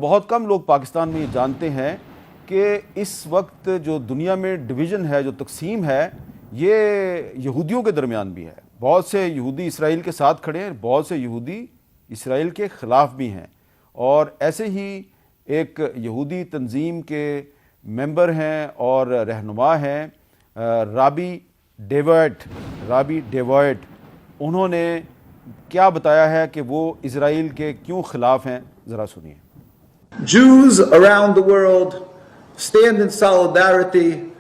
बहुत कम लोग पाकिस्तान में ये जानते हैं कि इस वक्त जो दुनिया में डिवीज़न है, जो तकसीम है, ये यहूदियों के दरमियान भी है। बहुत से यहूदी इसराइल के साथ खड़े हैं, बहुत से यहूदी इसराइल के ख़िलाफ़ भी हैं। और ऐसे ही एक यहूदी तंजीम के मेंबर हैं और रहनुमा हैं राबी डेवॉयट। उन्होंने क्या बताया है कि वो इसराइल के क्यों ख़िलाफ़ हैं, ज़रा सुनिए। Jews around the world stand in solidarity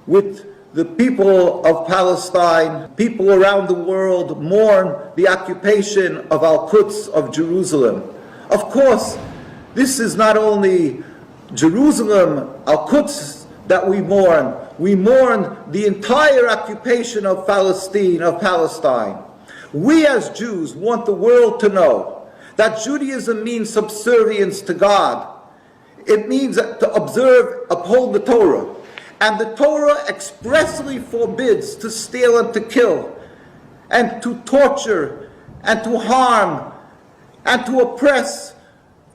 with the people of Palestine. People around the world mourn the occupation of Al-Quds of Jerusalem. Of course, this is not only Jerusalem, Al-Quds that we mourn the entire occupation of Palestine. We as Jews want the world to know that Judaism means subservience to God. It means to uphold the Torah. And the Torah expressly forbids to steal and to kill, and to torture, and to harm, and to oppress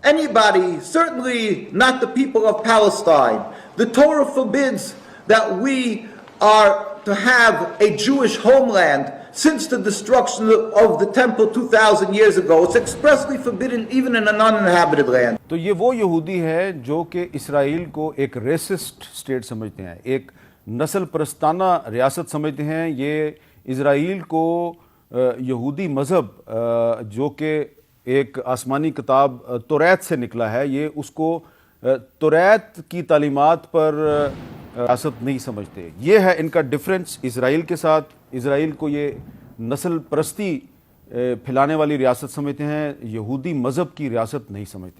anybody, certainly not the people of Palestine. The Torah forbids that we are to have a Jewish homeland. Since the destruction of the temple 2000 years ago, it's expressly forbidden even in an uninhabited land. तो ये वो यहूदी है जो कि Israel को एक resist state समझते हैं, एक नस्ल परस्ताना रियासत समझते हैं। ये इसराइल को यहूदी मज़हब जो कि एक आसमानी किताब तौरात से निकला है, ये उसको तौरात की तालीमात पर रियासत नहीं समझते। ये है इनका डिफरेंस इसराइल के साथ। इसराइल को ये नस्ल परस्ती फैलाने वाली रियासत समझते हैं, यहूदी मज़हब की रियासत नहीं समझते।